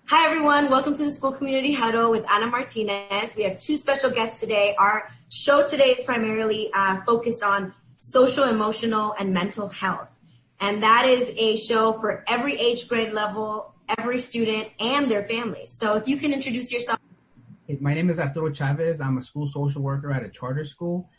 Hi, everyone. Welcome to the School Community Huddle with Ana Martinez. We have two special guests today. Our show today is primarily focused on social, emotional, and mental health. And that is a show for every age grade level, every student, and their families. So if you can introduce yourself. My name is Arturo Chavez. I'm a school social worker at a charter school.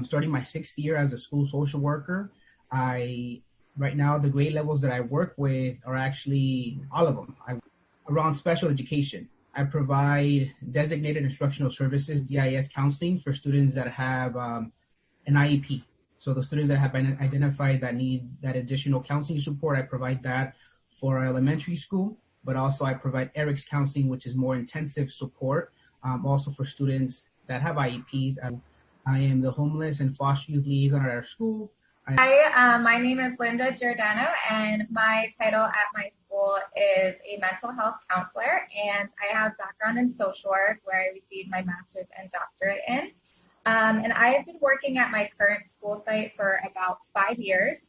Starting my 6th year as a school social worker. Right now, the grade levels that I work with are actually all of them. Around special education, I provide designated instructional services, DIS counseling, for students that have an IEP. So the students that have been identified that need that additional counseling support, I provide that for our elementary school, but also I provide ERICS counseling, which is more intensive support, also for students that have IEPs. I am the homeless and foster youth liaison at our school. Hi, my name is Linda Giordano, and my title at my school is a mental health counselor, and I have background in social work where I received my master's and doctorate in. And I have been working at my current school site for about 5 years,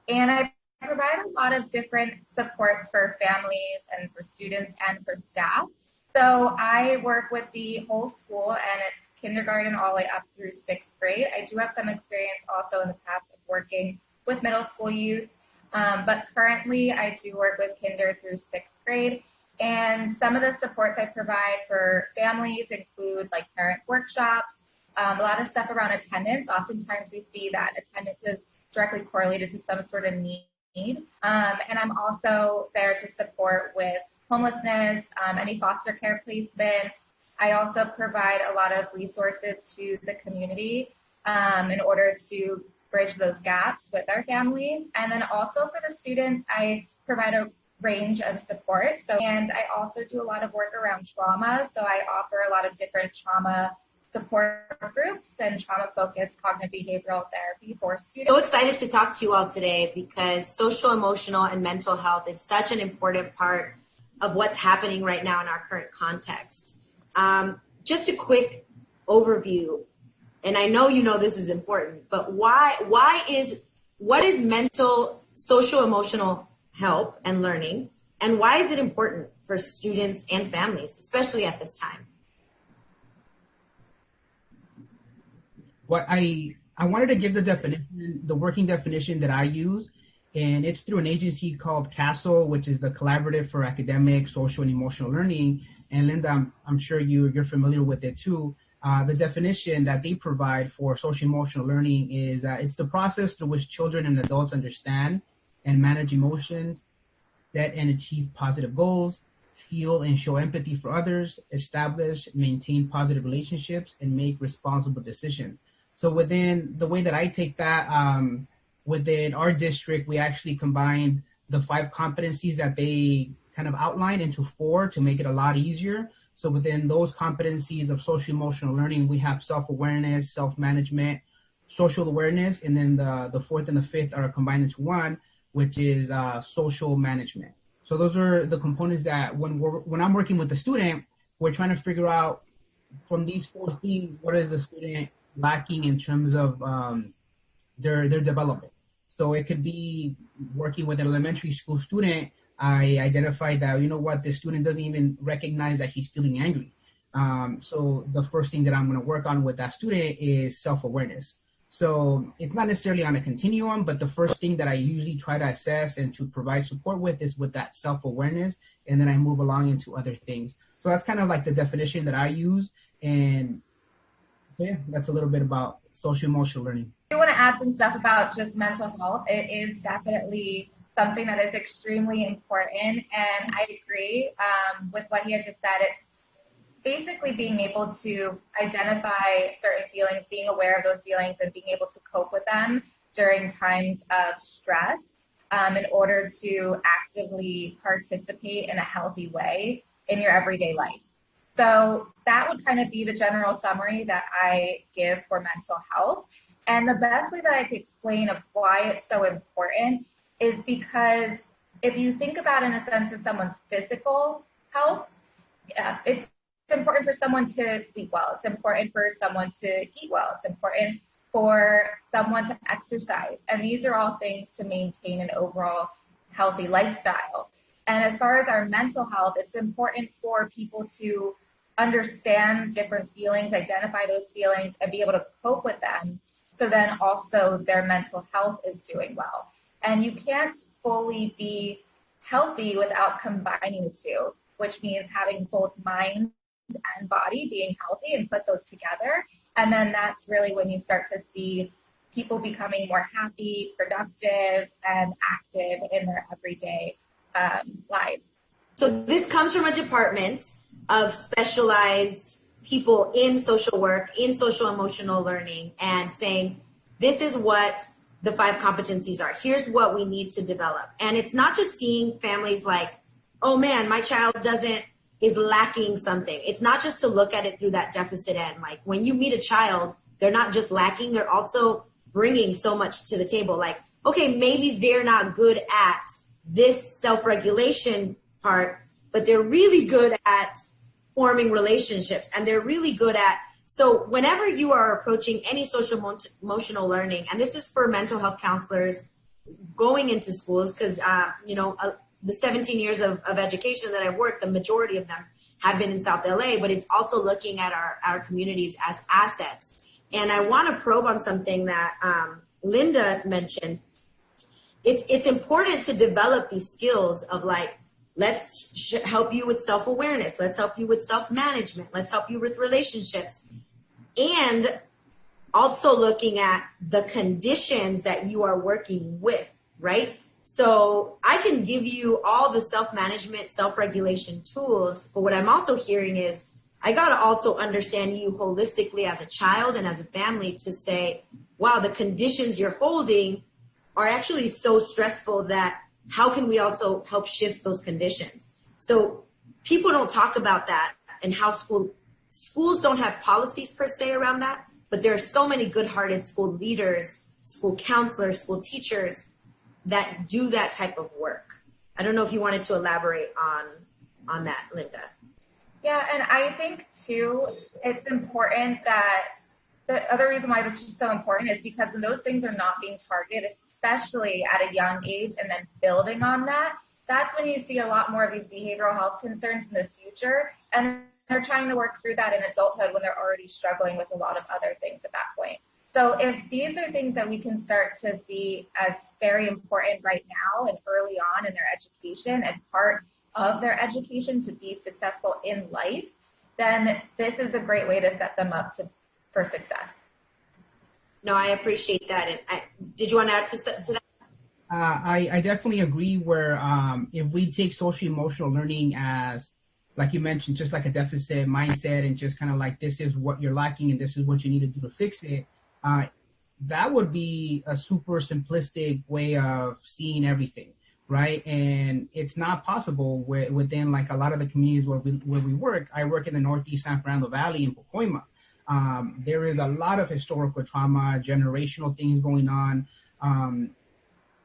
and I provide a lot of different supports for families and for students and for staff. So I work with the whole school, and it's kindergarten all the way up through 6th grade. I do have some experience also in the past of working with middle school youth, but currently I do work with kinder through 6th grade. And some of the supports I provide for families include like parent workshops, a lot of stuff around attendance. Oftentimes we see that attendance is directly correlated to some sort of need. And I'm also there to support with homelessness, any foster care placement. I also provide a lot of resources to the community in order to bridge those gaps with our families. And then also for the students, I provide a range of support. And I also do a lot of work around trauma. So I offer a lot of different trauma support groups and trauma-focused cognitive behavioral therapy for students. So excited to talk to you all today because social, emotional, and mental health is such an important part of what's happening right now in our current context. Just a quick overview, and I know you know this is important, but what is mental, social, emotional health and learning, and why is it important for students and families, especially at this time? What I wanted to give the definition, the working definition that I use, and it's through an agency called CASEL, which is the Collaborative for Academic, Social, and Emotional Learning. And Linda, I'm sure you're familiar with it too. The definition that they provide for social emotional learning is it's the process through which children and adults understand and manage emotions, set and achieve positive goals, feel and show empathy for others, establish, maintain positive relationships, and make responsible decisions. So within the way that I take that, within our district, we actually combined the 5 competencies that they kind of outlined into 4 to make it a lot easier. So within those competencies of social emotional learning, we have self-awareness, self-management, social awareness, and then the 4th and the 5th are combined into 1, which is social management. So those are the components that when I'm working with the student, we're trying to figure out from these 4 things, what is the student lacking in terms of their development. So it could be working with an elementary school student. I identified that, you know what, the student doesn't even recognize that he's feeling angry. So the first thing that I'm going to work on with that student is self-awareness. So it's not necessarily on a continuum, but the first thing that I usually try to assess and to provide support with is with that self-awareness, and then I move along into other things. So that's kind of like the definition that I use, and yeah, that's a little bit about social emotional learning. I want to add some stuff about just mental health. It is definitely something that is extremely important, and I agree with what he had just said. It's basically being able to identify certain feelings, being aware of those feelings, and being able to cope with them during times of stress in order to actively participate in a healthy way in your everyday life. So that would kind of be the general summary that I give for mental health. And the best way that I could explain of why it's so important is because if you think about in a sense of someone's physical health, it's important for someone to sleep well. It's important for someone to eat well. It's important for someone to exercise. And these are all things to maintain an overall healthy lifestyle. And as far as our mental health, it's important for people to understand different feelings, identify those feelings, and be able to cope with them. So then also their mental health is doing well. And you can't fully be healthy without combining the two, which means having both mind and body being healthy and put those together. And then that's really when you start to see people becoming more happy, productive, and active in their everyday lives. So this comes from a department of specialized people in social work, in social emotional learning, and saying, this is what the 5 competencies are. Here's what we need to develop. And it's not just seeing families like, oh man, my child is lacking something. It's not just to look at it through that deficit end. Like when you meet a child, they're not just lacking, they're also bringing so much to the table. Like, okay, maybe they're not good at this self-regulation part, but they're really good at forming relationships, and they're really good at, so whenever you are approaching any social emotional learning, and this is for mental health counselors going into schools, because the 17 years of education that I've worked, the majority of them have been in South LA, but it's also looking at our communities as assets. And I want to probe on something that Linda mentioned. It's important to develop these skills of like, let's help you with self-awareness. Let's help you with self-management. Let's help you with relationships. And also looking at the conditions that you are working with, right? So I can give you all the self-management, self-regulation tools, but what I'm also hearing is I got to also understand you holistically as a child and as a family to say, wow, the conditions you're holding are actually so stressful that how can we also help shift those conditions? So people don't talk about that and how schools don't have policies per se around that, but there are so many good-hearted school leaders, school counselors, school teachers that do that type of work. I don't know if you wanted to elaborate on that, Linda. Yeah, and I think too, it's important that the other reason why this is so important is because when those things are not being targeted, especially at a young age, and then building on that, that's when you see a lot more of these behavioral health concerns in the future. And they're trying to work through that in adulthood when they're already struggling with a lot of other things at that point. So if these are things that we can start to see as very important right now and early on in their education and part of their education to be successful in life, then this is a great way to set them up for success. No, I appreciate that. And did you want to add to that? I definitely agree where if we take social emotional learning as, like you mentioned, just like a deficit mindset and just kind of like this is what you're lacking and this is what you need to do to fix it, that would be a super simplistic way of seeing everything, right? And it's not possible within like a lot of the communities where we work. I work in the Northeast San Fernando Valley in Pacoima. There is a lot of historical trauma, generational things going on,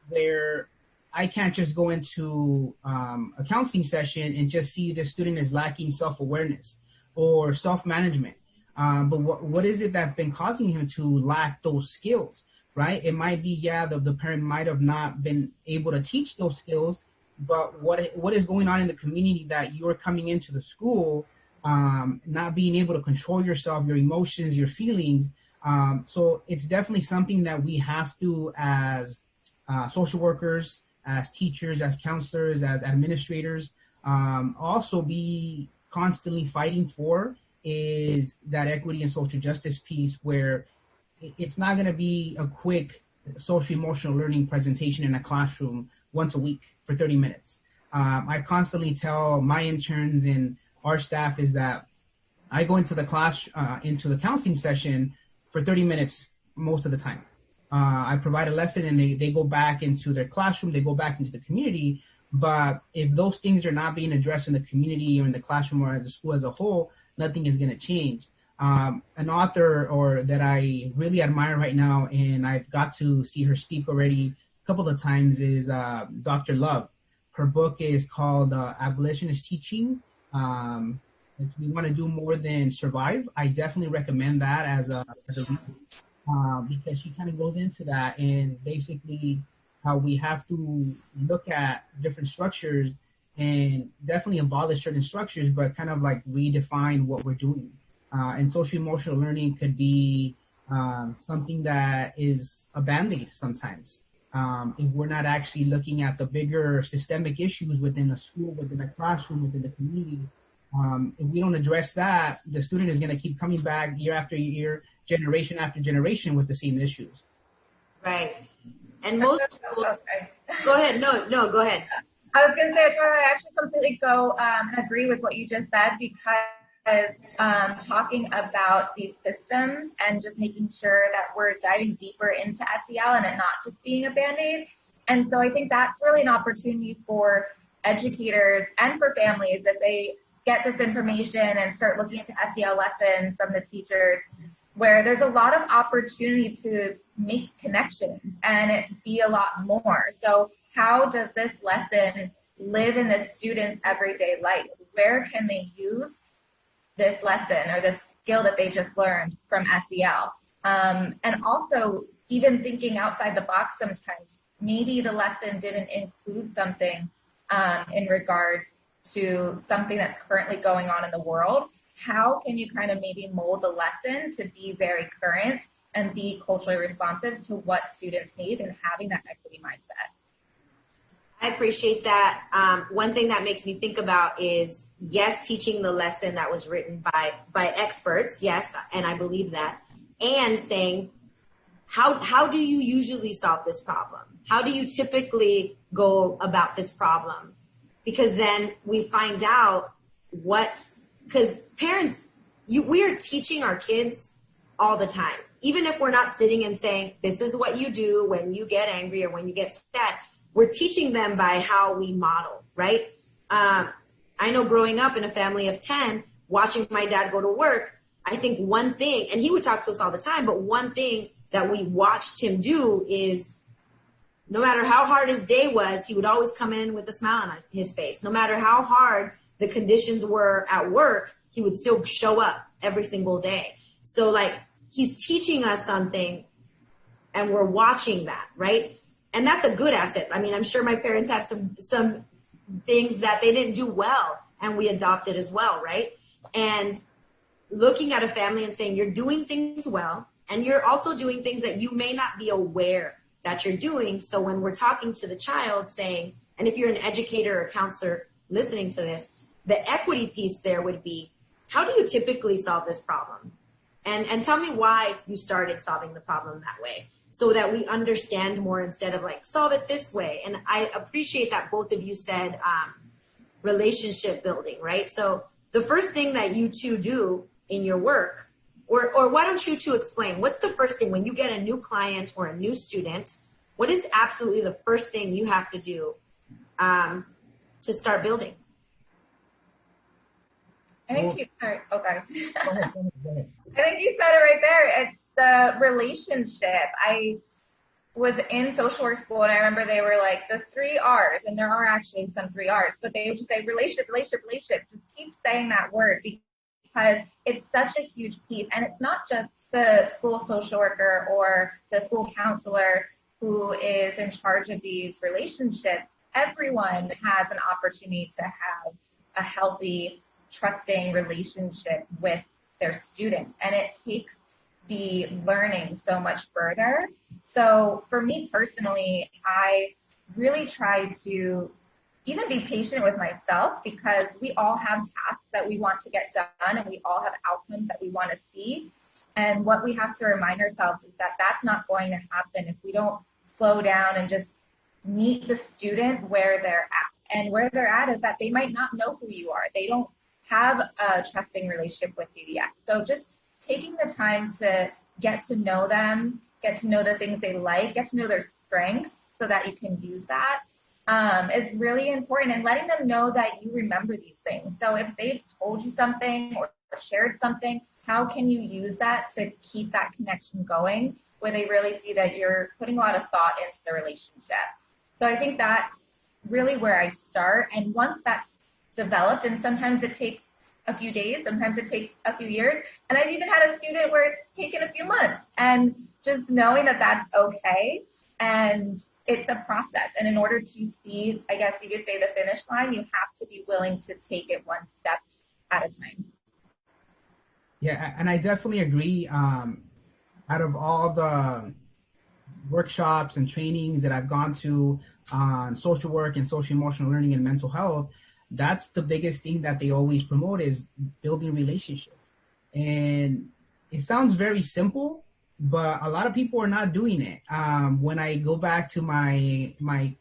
where I can't just go into a counseling session and just see the student is lacking self-awareness or self-management. But what is it that's been causing him to lack those skills, right? It might be, the parent might have not been able to teach those skills, but what is going on in the community that you're coming into the school, not being able to control yourself, your emotions, your feelings. So it's definitely something that we have to, as social workers, as teachers, as counselors, as administrators, also be constantly fighting for, is that equity and social justice piece where it's not going to be a quick social emotional learning presentation in a classroom once a week for 30 minutes. I constantly tell my interns and our staff is that I go into the class, into the counseling session for 30 minutes most of the time. I provide a lesson and they go back into their classroom, they go back into the community. But if those things are not being addressed in the community or in the classroom or at the school as a whole, nothing is going to change. An author that I really admire right now, and I've got to see her speak already a couple of times, is Dr. Love. Her book is called Abolitionist Teaching. If we want to do more than survive, I definitely recommend that as a read, because she kind of goes into that and basically how we have to look at different structures and definitely abolish certain structures, but kind of like redefine what we're doing. And social emotional learning could be something that is a band-aid sometimes. If we're not actually looking at the bigger systemic issues within a school, within a classroom, within the community, if we don't address that, the student is going to keep coming back year after year, generation after generation with the same issues. Right. And most schools, go ahead. No, go ahead. I was going to say, I actually completely go and agree with what you just said, because talking about these systems and just making sure that we're diving deeper into SEL and it not just being a Band-Aid. And so I think that's really an opportunity for educators and for families as they get this information and start looking into SEL lessons from the teachers, where there's a lot of opportunity to make connections and it be a lot more. So how does this lesson live in the student's everyday life? Where can they use this lesson or this skill that they just learned from SEL? And also even thinking outside the box sometimes, maybe the lesson didn't include something in regards to something that's currently going on in the world. How can you kind of maybe mold the lesson to be very current and be culturally responsive to what students need and having that equity mindset? I appreciate that. One thing that makes me think about is, yes, teaching the lesson that was written by experts, yes, and I believe that, and saying, how do you usually solve this problem? How do you typically go about this problem? Because then we find out because parents, we are teaching our kids all the time. Even if we're not sitting and saying, this is what you do when you get angry or when you get sad, we're teaching them by how we model, right? I know growing up in a family of 10, watching my dad go to work, I think one thing, and he would talk to us all the time, but one thing that we watched him do is, no matter how hard his day was, he would always come in with a smile on his face. No matter how hard the conditions were at work, he would still show up every single day. So like, he's teaching us something and we're watching that, right? And that's a good asset. I mean, I'm sure my parents have some things that they didn't do well and we adopted as well, right? And looking at a family and saying, you're doing things well, and you're also doing things that you may not be aware that you're doing. So when we're talking to the child saying, and if you're an educator or counselor listening to this, the equity piece there would be, how do you typically solve this problem? And tell me why you started solving the problem that way, so that we understand more instead of like, solve it this way. And I appreciate that both of you said relationship building, right? So the first thing that you two do in your work, or why don't you two explain, what's the first thing when you get a new client or a new student, what is absolutely the first thing you have to do to start building? I think you said, okay. Go ahead. I think you said it right there. It's the relationship. I was in social work school and I remember they were like the 3 R's, and there are actually some 3 R's, but they would just say relationship, relationship, relationship. Just keep saying that word because it's such a huge piece. And it's not just the school social worker or the school counselor who is in charge of these relationships. Everyone has an opportunity to have a healthy, trusting relationship with their students, and it takes the learning so much further. So for me personally, I really try to even be patient with myself, because we all have tasks that we want to get done and we all have outcomes that we want to see. And what we have to remind ourselves is that that's not going to happen if we don't slow down and just meet the student where they're at. And where they're at is that they might not know who you are. They don't have a trusting relationship with you yet. So just taking the time to get to know them, get to know the things they like, get to know their strengths so that you can use that is really important, and letting them know that you remember these things. So if they've told you something or shared something, how can you use that to keep that connection going where they really see that you're putting a lot of thought into the relationship? So I think that's really where I start. And once that's developed, and sometimes it takes a few days, sometimes it takes a few years, and I've even had a student where it's taken a few months, and just knowing that that's okay And it's a process. And in order to see, I guess you could say, the finish line, you have to be willing to take it one step at a time. Yeah, and I definitely agree. Out of all the workshops and trainings that I've gone to on social work and social emotional learning and mental health, that's the biggest thing that they always promote is building relationships. And it sounds very simple, but a lot of people are not doing it. When I go back to my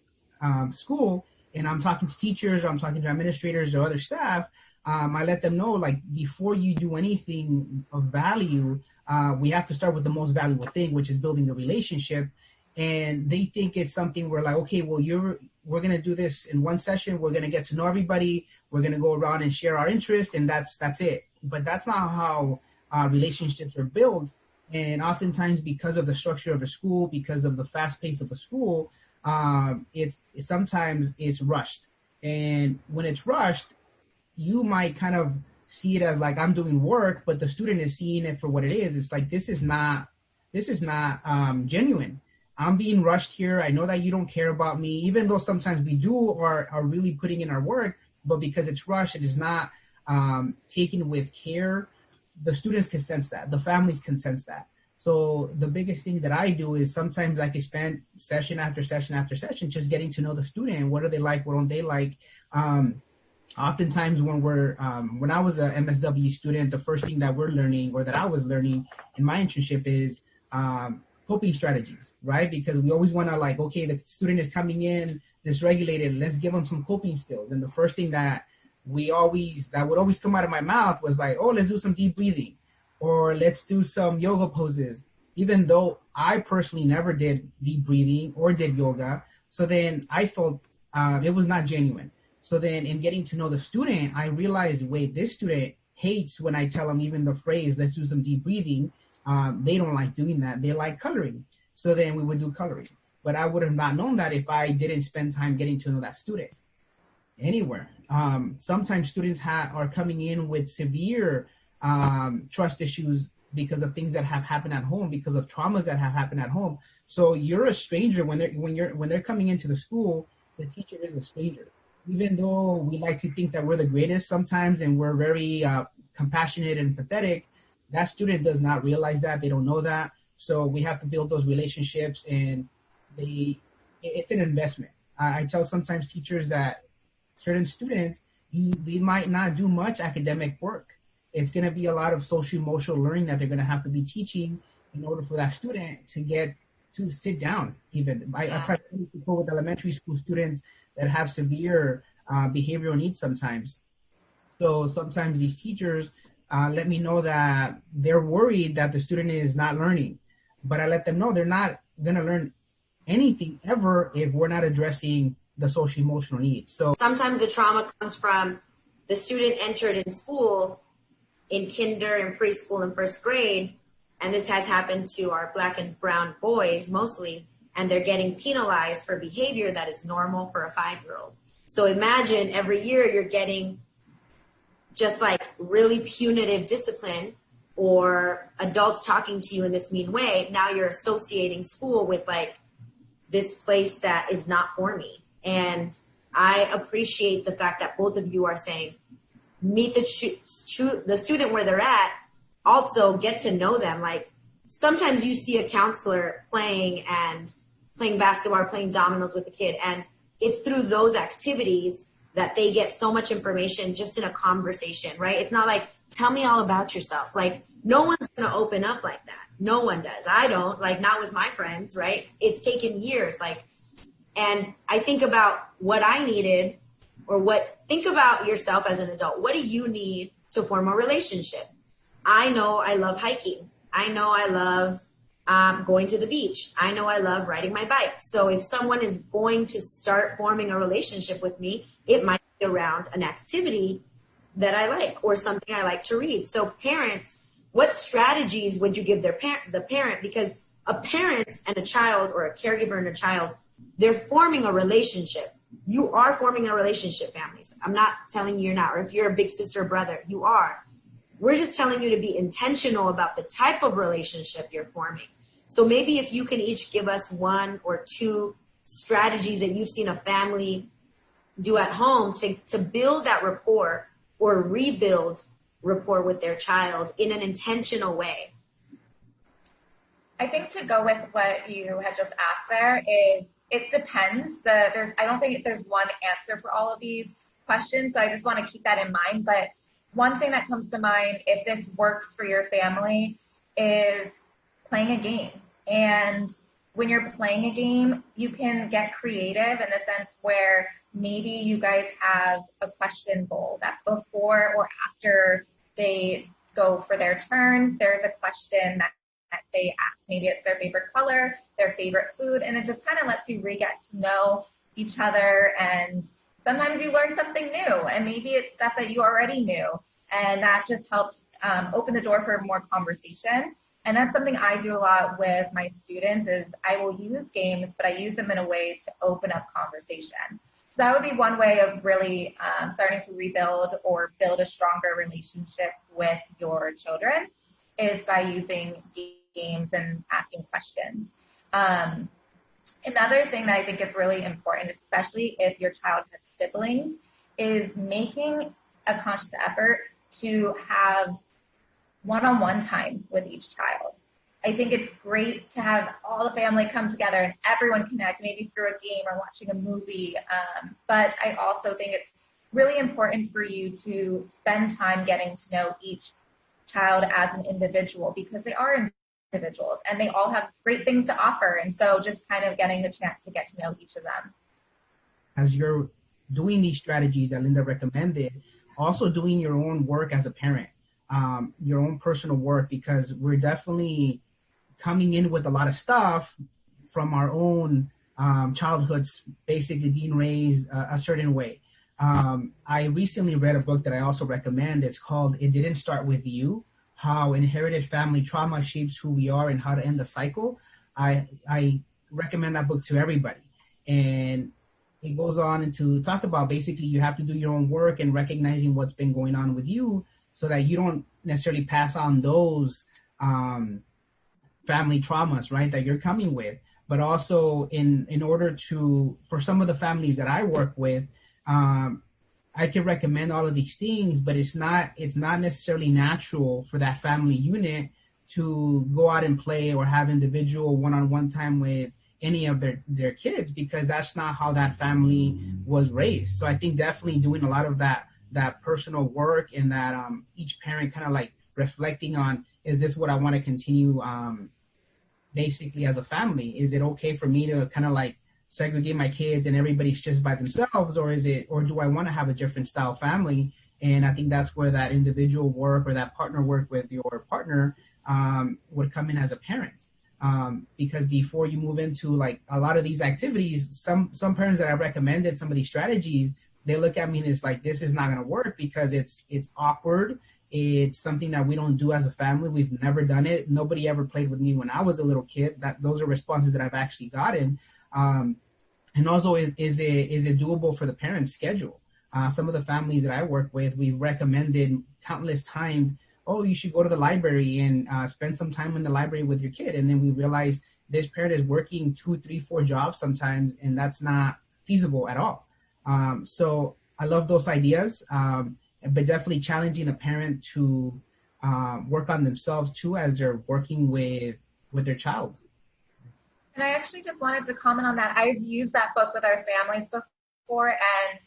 school and I'm talking to teachers or I'm talking to administrators or other staff, I let them know, like, before you do anything of value, we have to start with the most valuable thing, which is building the relationship. And they think it's something where, like, okay, well, we're going to do this in one session. We're going to get to know everybody. We're going to go around and share our interest, and that's it. But that's not how relationships are built. And oftentimes, because of the structure of a school, because of the fast pace of a school, sometimes it's rushed. And when it's rushed, you might kind of see it as like, I'm doing work, but the student is seeing it for what it is. It's like, this is not genuine. I'm being rushed here. I know that you don't care about me, even though sometimes we do or are really putting in our work, but because it's rushed, it is not taken with care. The students can sense that. The families can sense that. So the biggest thing that I do is sometimes I can spend session after session after session just getting to know the student. What do they like? What don't they like? Oftentimes when I was a MSW student, the first thing that we're learning or that I was learning in my internship is coping strategies, right? Because we always want to, like, okay, the student is coming in dysregulated, let's give them some coping skills. And the first thing that would always come out of my mouth was like, oh, let's do some deep breathing, or let's do some yoga poses, even though I personally never did deep breathing or did yoga. So then I felt it was not genuine. So then in getting to know the student, I realized, wait, this student hates when I tell them even the phrase, let's do some deep breathing. They don't like doing that. They like coloring. So then we would do coloring. But I would have not known that if I didn't spend time getting to know that student anywhere. Sometimes students are coming in with severe trust issues because of things that have happened at home, because of traumas that have happened at home. So you're a stranger when they're coming into the school. The teacher is a stranger. Even though we like to think that we're the greatest sometimes and we're very compassionate and empathetic, that student does not realize that. They don't know that. So we have to build those relationships, and it's an investment. I tell sometimes teachers that certain students, they might not do much academic work. It's going to be a lot of social emotional learning that they're going to have to be teaching in order for that student to get to sit down. Even I practically support with elementary school students that have severe behavioral needs sometimes. So sometimes these teachers let me know that they're worried that the student is not learning, but I let them know they're not going to learn anything ever if we're not addressing the social emotional needs. So sometimes the trauma comes from the student entered in school in kinder and preschool and first grade, and this has happened to our Black and brown boys mostly, and they're getting penalized for behavior that is normal for a 5-year-old. So imagine every year you're getting just like really punitive discipline or adults talking to you in this mean way. Now you're associating school with like this place that is not for me. And I appreciate the fact that both of you are saying, meet the student where they're at, also get to know them. Like sometimes you see a counselor playing basketball or playing dominoes with the kid, and it's through those activities that they get so much information just in a conversation, right? It's not like, tell me all about yourself. Like no one's going to open up like that. No one does. I don't, like not with my friends, right? It's taken years. And I think about what I needed think about yourself as an adult. What do you need to form a relationship? I know I love hiking. I know I love going to the beach. I know I love riding my bike. So if someone is going to start forming a relationship with me, it might be around an activity that I like or something I like to read. So parents, what strategies would you give the parent? Because a parent and a child, or a caregiver and a child, they're forming a relationship. You are forming a relationship, families. I'm not telling you you're not, or if you're a big sister or brother, you are. We're just telling you to be intentional about the type of relationship you're forming. So maybe if you can each give us one or two strategies that you've seen a family do at home to build that rapport or rebuild rapport with their child in an intentional way. I think to go with what you had just asked there is it depends. I don't think there's one answer for all of these questions, so I just want to keep that in mind. But one thing that comes to mind, if this works for your family, is playing a game. And when you're playing a game, you can get creative in the sense where maybe you guys have a question bowl that before or after they go for their turn, there's a question that they ask. Maybe it's their favorite color, their favorite food, and it just kind of lets you get to know each other. And sometimes you learn something new, and maybe it's stuff that you already knew, and that just helps open the door for more conversation. And that's something I do a lot with my students is I will use games, but I use them in a way to open up conversation. So that would be one way of really starting to rebuild or build a stronger relationship with your children is by using games and asking questions. Another thing that I think is really important, especially if your child has siblings, is making a conscious effort to have one-on-one time with each child. I think it's great to have all the family come together and everyone connect, maybe through a game or watching a movie. But I also think it's really important for you to spend time getting to know each child as an individual, because they are individuals and they all have great things to offer. And so just kind of getting the chance to get to know each of them. As you're doing these strategies that Linda recommended, also doing your own work as a parent, your own personal work, because we're definitely coming in with a lot of stuff from our own childhoods, basically being raised a certain way. I recently read a book that I also recommend. It's called It Didn't Start With You, How Inherited Family Trauma Shapes Who We Are and How to End the Cycle. I recommend that book to everybody. And it goes on to talk about basically you have to do your own work and recognizing what's been going on with you so that you don't necessarily pass on those family traumas, right, that you're coming with. But also in order to, for some of the families that I work with, I can recommend all of these things, but it's not necessarily natural for that family unit to go out and play or have individual one-on-one time with any of their kids, because that's not how that family was raised. So I think definitely doing a lot of that personal work and that each parent kind of like reflecting on, is this what I want to continue basically as a family? Is it okay for me to kind of like segregate my kids and everybody's just by themselves, or do I want to have a different style family? And I think that's where that individual work or that partner work with your partner would come in as a parent. Because before you move into like a lot of these activities, some parents that I recommended some of these strategies, they look at me and it's like, this is not going to work because it's awkward. It's something that we don't do as a family. We've never done it. Nobody ever played with me when I was a little kid. Those are responses that I've actually gotten. And also, is it doable for the parent's schedule? Some of the families that I work with, we've recommended countless times, oh, you should go to the library and spend some time in the library with your kid. And then we realize this parent is working 2, 3, 4 jobs sometimes, and that's not feasible at all. So I love those ideas, but definitely challenging the parent to work on themselves too as they're working with their child. And I actually just wanted to comment on that. I've used that book with our families before, and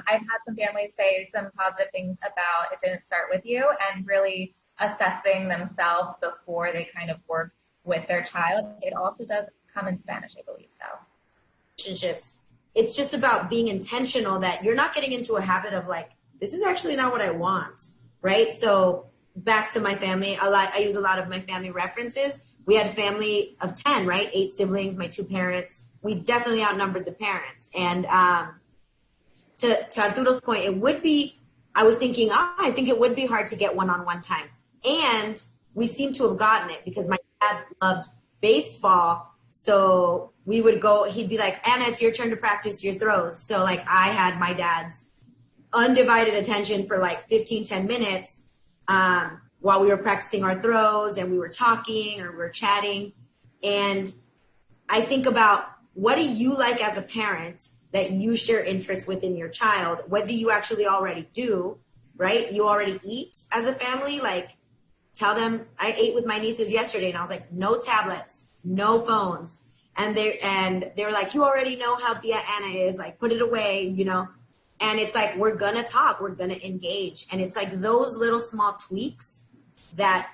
I've had some families say some positive things about It Didn't Start With You and really assessing themselves before they kind of work with their child. It also does come in Spanish, I believe so. Relationships. It's just about being intentional that you're not getting into a habit of like, this is actually not what I want, right? So back to my family, I use a lot of my family references. We had a family of 10, right? 8 siblings, my 2 parents. We definitely outnumbered the parents. And to Arturo's point, I was thinking, I think it would be hard to get one-on-one time. And we seem to have gotten it because my dad loved baseball. So we would go, he'd be like, Anna, it's your turn to practice your throws. So like I had my dad's undivided attention for like 15, 10 minutes while we were practicing our throws and we were talking or we were chatting. And I think about, what do you like as a parent that you share interests within your child? What do you actually already do, right? You already eat as a family. Like, tell them, I ate with my nieces yesterday and I was like, no tablets, no phones. And they were like, you already know how Tia Anna is, like, put it away, you know? And it's like, we're going to talk, we're going to engage. And it's like those little small tweaks that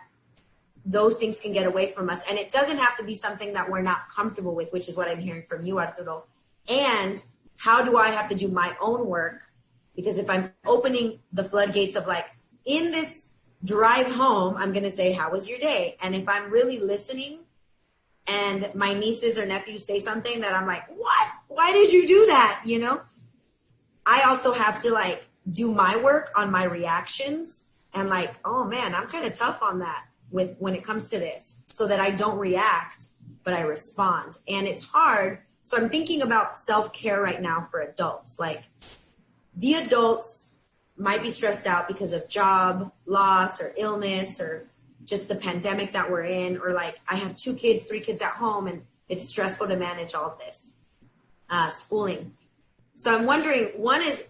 those things can get away from us. And it doesn't have to be something that we're not comfortable with, which is what I'm hearing from you, Arturo. And how do I have to do my own work? Because if I'm opening the floodgates of like, in this drive home, I'm going to say, how was your day? And if I'm really listening and my nieces or nephews say something that I'm like, what? Why did you do that? You know, I also have to like do my work on my reactions and like, oh man, I'm kind of tough on that when it comes to this, so that I don't react, but I respond. And it's hard. So I'm thinking about self-care right now for adults. Like, the adults might be stressed out because of job loss or illness or just the pandemic that we're in, or like, I have 2 kids, 3 kids at home, and it's stressful to manage all of this schooling. So I'm wondering, one is,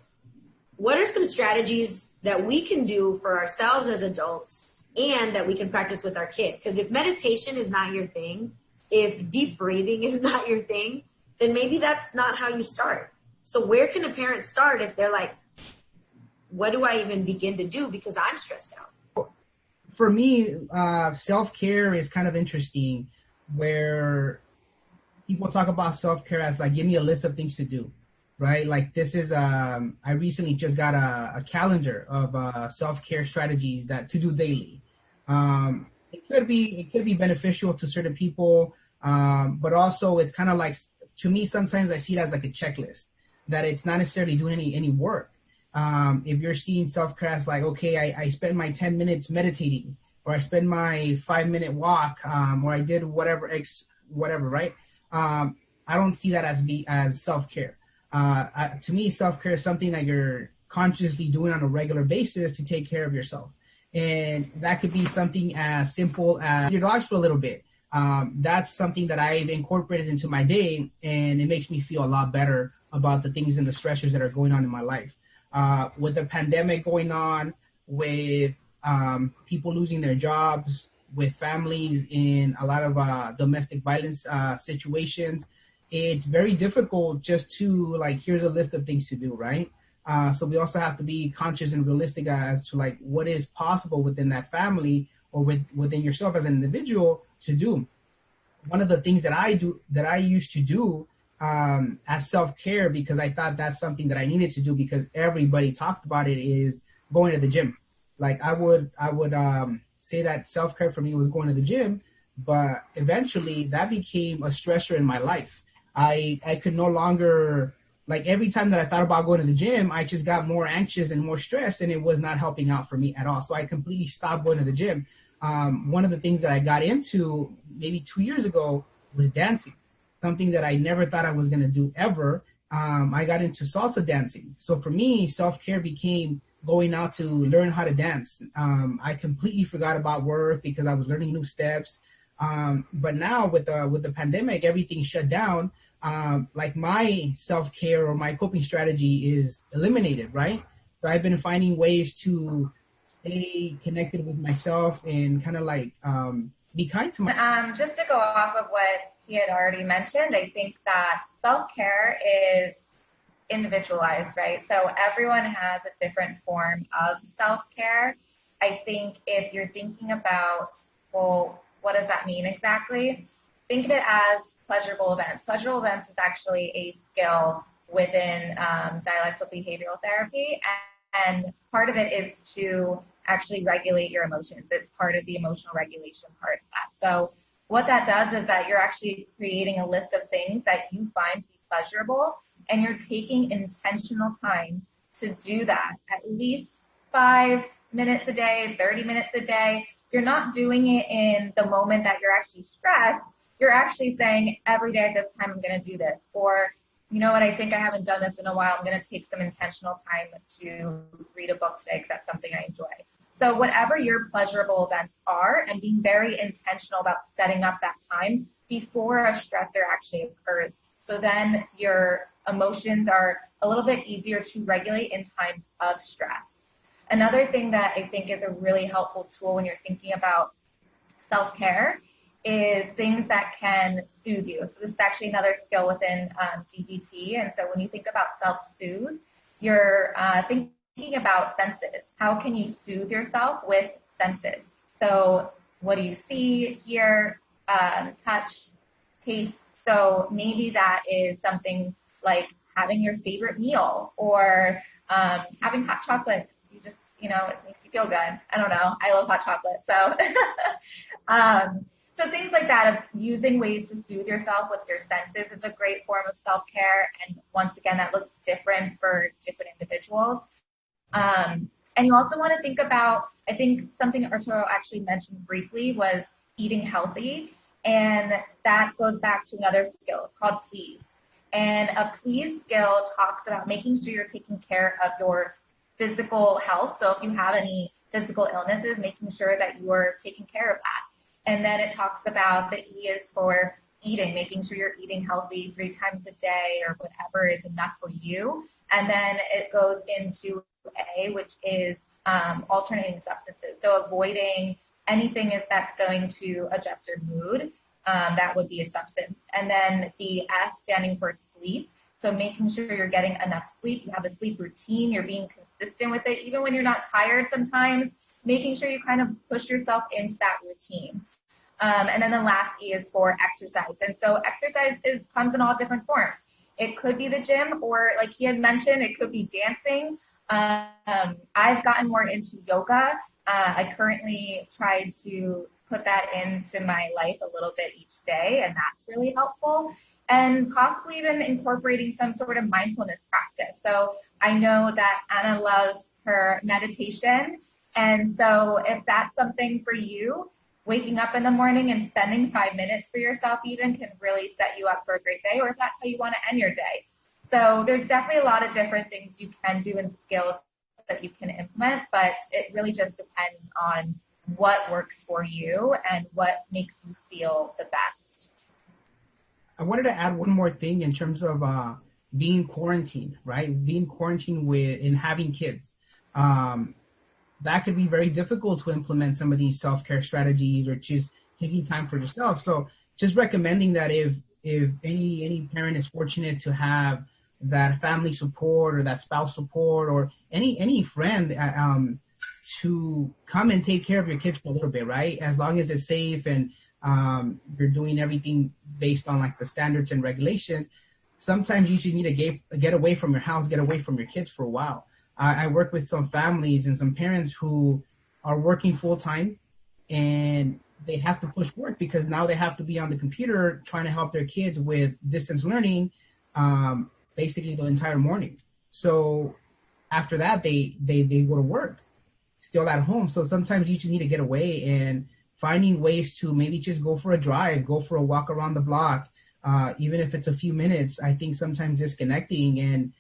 what are some strategies that we can do for ourselves as adults and that we can practice with our kid? Because if meditation is not your thing, if deep breathing is not your thing, then maybe that's not how you start. So where can a parent start if they're like, what do I even begin to do because I'm stressed out? For me, self-care is kind of interesting, where people talk about self-care as like, give me a list of things to do, right? Like, this is, I recently just got a calendar of self-care strategies that to do daily. It could be beneficial to certain people, but also it's kind of like, to me, sometimes I see it as like a checklist, that it's not necessarily doing any work. If you're seeing self-care as like, okay, I spend my 10 minutes meditating, or I spend my 5-minute walk, or I did whatever, right? I don't see that as self-care. To me, self-care is something that you're consciously doing on a regular basis to take care of yourself. And that could be something as simple as your dogs for a little bit. That's something that I've incorporated into my day, and it makes me feel a lot better about the things and the stressors that are going on in my life. With the pandemic going on, with people losing their jobs, with families in a lot of domestic violence situations, it's very difficult just to like, here's a list of things to do, right? So we also have to be conscious and realistic as to like what is possible within that family or within yourself as an individual to do. One of the things that I used to do as self-care, because I thought that's something that I needed to do because everybody talked about it, is going to the gym. Like, I would say that self-care for me was going to the gym, but eventually that became a stressor in my life. I could no longer, like, every time that I thought about going to the gym, I just got more anxious and more stressed, and it was not helping out for me at all. So I completely stopped going to the gym. One of the things that I got into maybe 2 years ago was dancing, something that I never thought I was going to do ever. I got into salsa dancing. So for me, self-care became going out to learn how to dance. I completely forgot about work because I was learning new steps. But now with the pandemic, everything shut down. Like, my self-care or my coping strategy is eliminated, right? So I've been finding ways to stay connected with myself and kind of like be kind to myself. Just to go off of what he had already mentioned, I think that self-care is individualized, right? So everyone has a different form of self-care. I think if you're thinking about, well, what does that mean exactly? Think of it as pleasurable events. Pleasurable events is actually a skill within dialectical behavioral therapy. And part of it is to actually regulate your emotions. It's part of the emotional regulation part of that. So what that does is that you're actually creating a list of things that you find to be pleasurable, and you're taking intentional time to do that at least 5 minutes a day, 30 minutes a day. You're not doing it in the moment that you're actually stressed. You're actually saying, every day at this time, I'm going to do this. Or, you know what, I think I haven't done this in a while. I'm going to take some intentional time to read a book today because that's something I enjoy. So whatever your pleasurable events are, and being very intentional about setting up that time, before a stressor actually occurs. So then your emotions are a little bit easier to regulate in times of stress. Another thing that I think is a really helpful tool when you're thinking about self-care is things that can soothe you. So this is actually another skill within DBT. And so when you think about self-soothe, you're thinking about senses. How can you soothe yourself with senses? So what do you see, hear, touch, taste? So maybe that is something like having your favorite meal or having hot chocolates. You just, it makes you feel good. I don't know. I love hot chocolate. So, so things like that of using ways to soothe yourself with your senses is a great form of self-care. And once again, that looks different for different individuals. And you also want to think about, I think something Arturo actually mentioned briefly was eating healthy. And that goes back to another skill. It's called please. And a please skill talks about making sure you're taking care of your physical health. So if you have any physical illnesses, making sure that you're taking care of that. And then it talks about the E is for eating, making sure you're eating healthy 3 times a day or whatever is enough for you. And then it goes into A, which is alternating substances. So avoiding anything that's going to adjust your mood. That would be a substance. And then the S standing for sleep. So making sure you're getting enough sleep, you have a sleep routine, you're being consistent with it, even when you're not tired sometimes, making sure you kind of push yourself into that routine. And then the last E is for exercise. And so exercise comes in all different forms. It could be the gym, or like he had mentioned, it could be dancing. I've gotten more into yoga. I currently try to put that into my life a little bit each day, and that's really helpful. And possibly even incorporating some sort of mindfulness practice. So I know that Anna loves her meditation. And so if that's something for you, waking up in the morning and spending 5 minutes for yourself even can really set you up for a great day, or if that's how you want to end your day. So there's definitely a lot of different things you can do and skills that you can implement, but it really just depends on what works for you and what makes you feel the best. I wanted to add one more thing in terms of being quarantined, right? Being quarantined and having kids. That could be very difficult to implement some of these self-care strategies or just taking time for yourself. So just recommending that if any parent is fortunate to have that family support or that spouse support or any friend to come and take care of your kids for a little bit, right? As long as it's safe and you're doing everything based on like the standards and regulations. Sometimes you just need to get away from your house, get away from your kids for a while. I work with some families and some parents who are working full time and they have to push work because now they have to be on the computer trying to help their kids with distance learning basically the entire morning. So after that, they go to work still at home. So sometimes you just need to get away and finding ways to maybe just go for a drive, go for a walk around the block, even if it's a few minutes. I think sometimes disconnecting and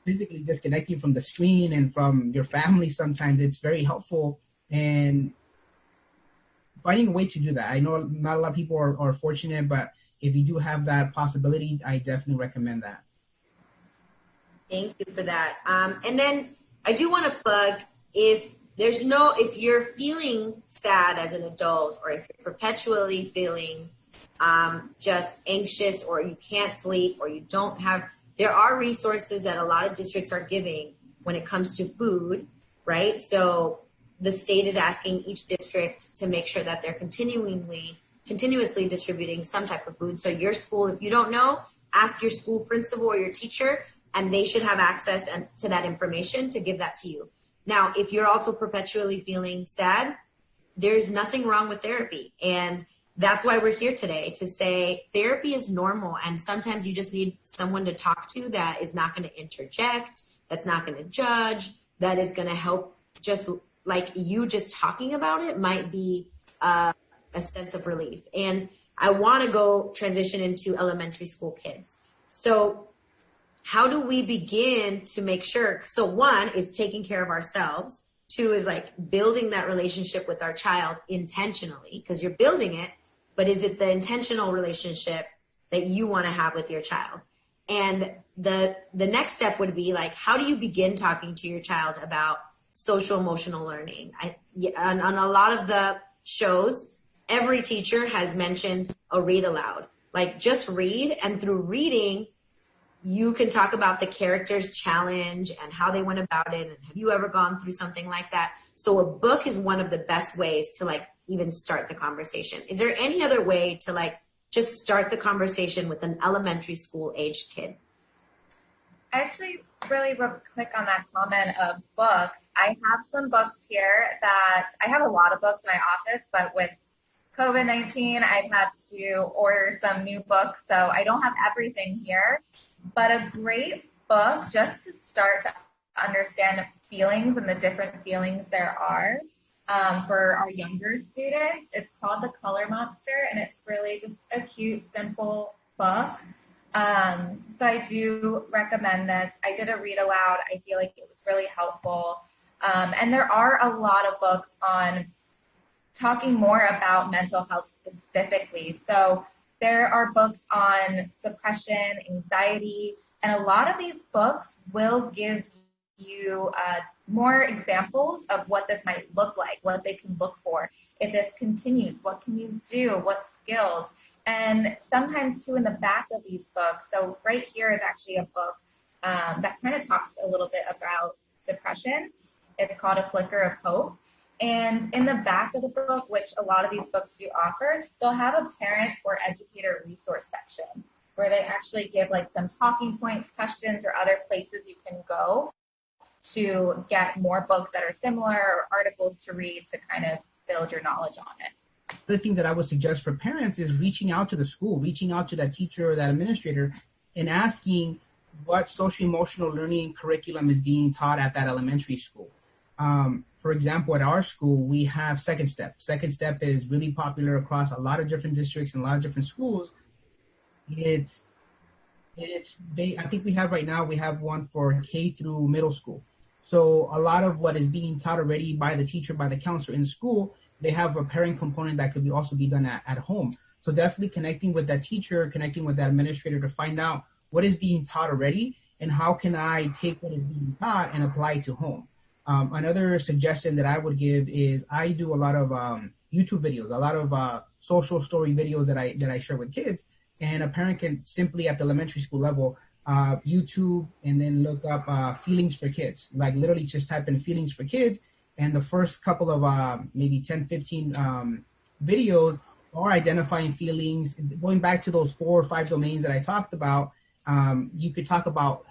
physically disconnecting from the screen and from your family, sometimes it's very helpful. And finding a way to do that. I know not a lot of people are fortunate, but if you do have that possibility, I definitely recommend that. Thank you for that. And then I do want to plug, if you're feeling sad as an adult, or if you're perpetually feeling just anxious, or you can't sleep, or you don't have, there are resources that a lot of districts are giving when it comes to food, right? So the state is asking each district to make sure that they're continuously distributing some type of food. So your school, if you don't know, ask your school principal or your teacher, and they should have access to that information to give that to you. Now, if you're also perpetually feeling sad, there's nothing wrong with therapy. And that's why we're here today, to say therapy is normal. And sometimes you just need someone to talk to that is not going to interject, that's not going to judge, that is going to help. Just like you just talking about it might be a sense of relief. And I want to go transition into elementary school kids. So how do we begin to make sure? So 1 is taking care of ourselves. 2 is like building that relationship with our child intentionally, because you're building it but is it the intentional relationship that you want to have with your child? And the next step would be like, how do you begin talking to your child about social emotional learning? On a lot of the shows, every teacher has mentioned a read aloud. Like, just read, and through reading, you can talk about the character's challenge and how they went about it. And have you ever gone through something like that? So a book is one of the best ways to like even start the conversation. Is there any other way to like just start the conversation with an elementary school aged kid? Actually, really real quick on that comment of books, I have some books here that I have a lot of books in my office, but with COVID-19, I've had to order some new books, so I don't have everything here. But a great book just to start to understand feelings and the different feelings there are for our younger students. It's called The Color Monster, and it's really just a cute, simple book. So I do recommend this. I did a read aloud. I feel like it was really helpful. And there are a lot of books on talking more about mental health specifically. So there are books on depression, anxiety, and a lot of these books will give you more examples of what this might look like, what they can look for. If this continues, what can you do? What skills? And sometimes too in the back of these books, so right here is actually a book that kind of talks a little bit about depression. It's called A Flicker of Hope. And in the back of the book, which a lot of these books do offer, they'll have a parent or educator resource section where they actually give like some talking points, questions, or other places you can go to get more books that are similar or articles to read to kind of build your knowledge on it. The thing that I would suggest for parents is reaching out to the school, reaching out to that teacher or that administrator and asking what social emotional learning curriculum is being taught at that elementary school. For example, at our school, we have Second Step. Second Step is really popular across a lot of different districts and a lot of different schools. I think we have right now, we have one for K through middle school. So a lot of what is being taught already by the teacher, by the counselor in school, they have a pairing component that could also be done at home. So definitely connecting with that teacher, connecting with that administrator to find out what is being taught already and how can I take what is being taught and apply it to home. Another suggestion that I would give is I do a lot of YouTube videos, a lot of social story videos that I share with kids. And a parent can simply at the elementary school level, YouTube and then look up feelings for kids, like literally just type in feelings for kids. And the first couple of maybe 10, 15 videos are identifying feelings. Going back to those 4 or 5 domains that I talked about, you could talk about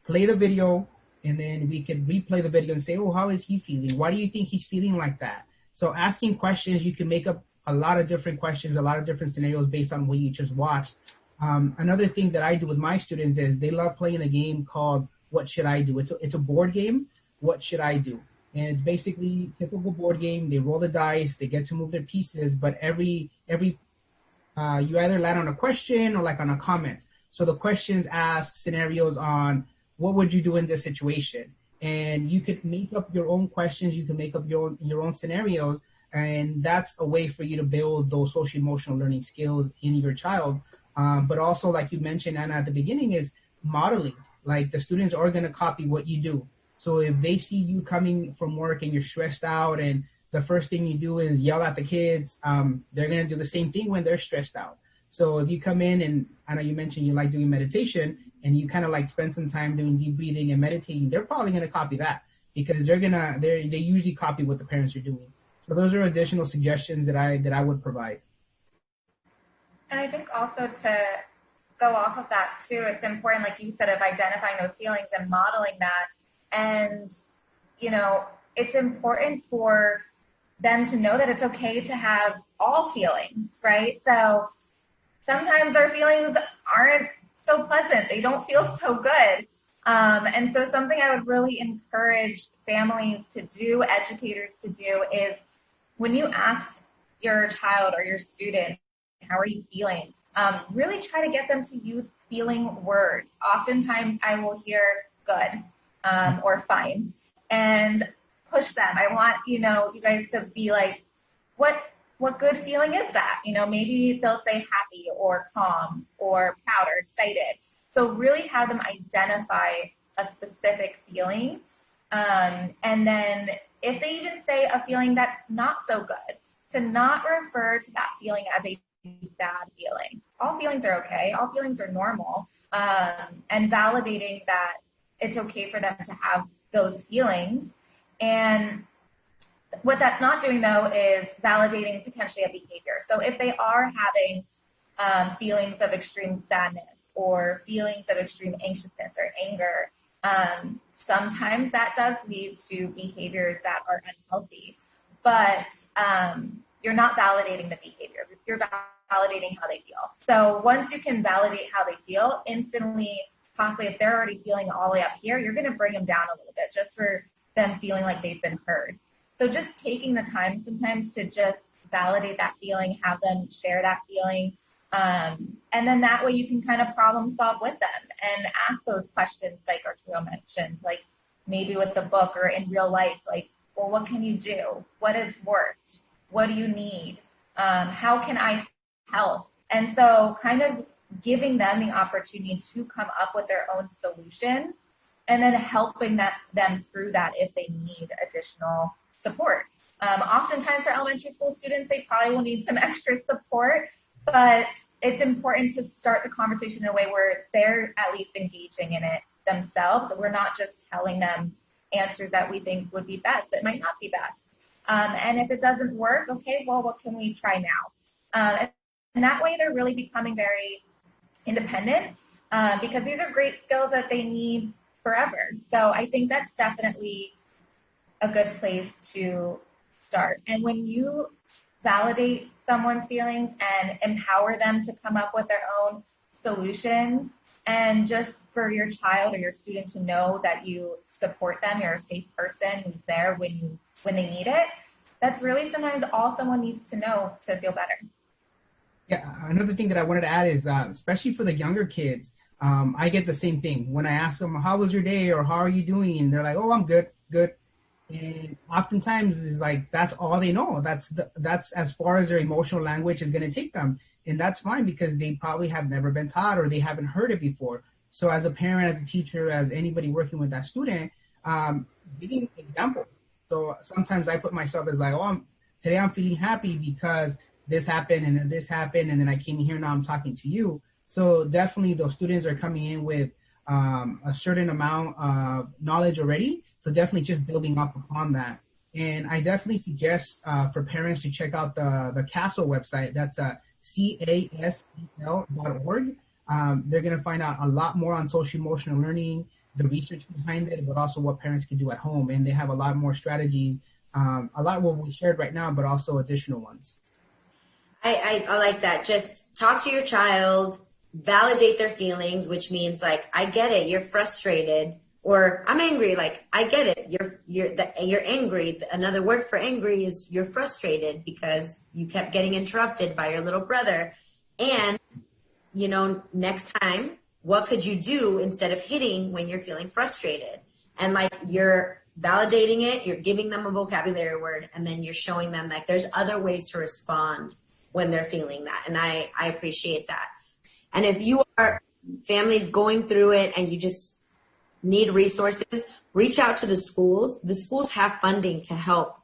play the video, and then we could replay the video and say, oh, how is he feeling? Why do you think he's feeling like that? So asking questions, you can make up a lot of different questions, a lot of different scenarios based on what you just watched. Another thing that I do with my students is they love playing a game called What Should I Do? It's a board game, What Should I Do? And it's basically typical board game. They roll the dice, they get to move their pieces, but every you either land on a question or like on a comment. So the questions ask scenarios on what would you do in this situation? And you could make up your own questions, you can make up your own scenarios, and that's a way for you to build those social emotional learning skills in your child. But also, like you mentioned, Anna, at the beginning, is modeling. Like the students are going to copy what you do. So if they see you coming from work and you're stressed out and the first thing you do is yell at the kids, they're going to do the same thing when they're stressed out. So if you come in, and I know you mentioned you like doing meditation, and you kind of like spend some time doing deep breathing and meditating, they're probably going to copy that because they usually copy what the parents are doing. So those are additional suggestions that I would provide. And I think also to go off of that too, it's important, like you said, of identifying those feelings and modeling that. And, it's important for them to know that it's okay to have all feelings, right? So sometimes our feelings aren't so pleasant. They don't feel so good. And so something I would really encourage families to do, educators to do, is when you ask your child or your student, how are you feeling? Really try to get them to use feeling words. Oftentimes I will hear good or fine, and push them. I want, you guys to be like, what what good feeling is that? Maybe they'll say happy or calm or proud or excited. So really have them identify a specific feeling. And then if they even say a feeling that's not so good, to not refer to that feeling as a bad feeling. All feelings are okay. All feelings are normal. And validating that it's okay for them to have those feelings. And what that's not doing, though, is validating potentially a behavior. So if they are having feelings of extreme sadness or feelings of extreme anxiousness or anger, sometimes that does lead to behaviors that are unhealthy. But you're not validating the behavior. You're validating how they feel. So once you can validate how they feel, instantly, possibly if they're already feeling all the way up here, you're going to bring them down a little bit just for them feeling like they've been heard. So just taking the time sometimes to just validate that feeling, have them share that feeling. And then that way you can kind of problem solve with them and ask those questions like Arturo mentioned, like maybe with the book or in real life, like, well, what can you do? What has worked? What do you need? How can I help? And so kind of giving them the opportunity to come up with their own solutions and then helping them through that if they need additional support. Oftentimes for elementary school students, they probably will need some extra support, but it's important to start the conversation in a way where they're at least engaging in it themselves. We're not just telling them answers that we think would be best. It might not be best. And if it doesn't work, okay, well, what can we try now? And that way they're really becoming very independent because these are great skills that they need forever. So I think that's definitely a good place to start. And when you validate someone's feelings and empower them to come up with their own solutions, and just for your child or your student to know that you support them, you're a safe person who's there when they need it, that's really sometimes all someone needs to know to feel better. Yeah, another thing that I wanted to add is, especially for the younger kids, I get the same thing. When I ask them, how was your day or how are you doing? And they're like, oh, I'm good. And oftentimes it's like, that's all they know. That's as far as their emotional language is going to take them. And that's fine because they probably have never been taught or they haven't heard it before. So as a parent, as a teacher, as anybody working with that student, giving examples. So sometimes I put myself as like, today I'm feeling happy because this happened and then this happened. And then I came here, now I'm talking to you. So definitely those students are coming in with a certain amount of knowledge already. So definitely just building up upon that. And I definitely suggest for parents to check out the CASEL website. That's CASEL.org. They're going to find out a lot more on social emotional learning, the research behind it, but also what parents can do at home. And they have a lot more strategies, a lot what we shared right now, but also additional ones. I like that. Just talk to your child, validate their feelings, which means like, I get it, you're frustrated, or I'm angry. Like, I get it, you're angry. Another word for angry is you're frustrated because you kept getting interrupted by your little brother. And, next time, what could you do instead of hitting when you're feeling frustrated? And like, you're validating it, you're giving them a vocabulary word, and then you're showing them like there's other ways to respond when they're feeling that. And I appreciate that. And if you are families going through it and you just need resources, reach out to the schools. The schools have funding to help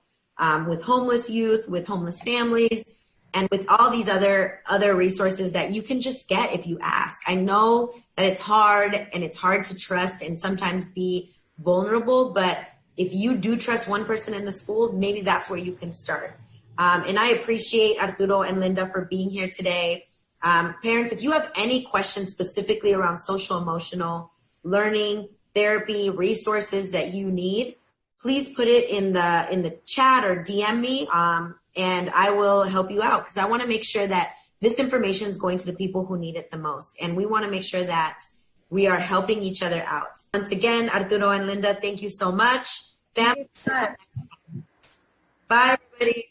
with homeless youth, with homeless families, and with all these other resources that you can just get if you ask. I know that it's hard and it's hard to trust and sometimes be vulnerable, but if you do trust one person in the school, maybe that's where you can start. And I appreciate Arturo and Linda for being here today. Parents, if you have any questions specifically around social emotional learning, therapy, resources that you need, please put it in the chat or DM me, and I will help you out because I want to make sure that this information is going to the people who need it the most. And we want to make sure that we are helping each other out. Once again, Arturo and Linda, thank you so much. Thank you so much. Bye, everybody.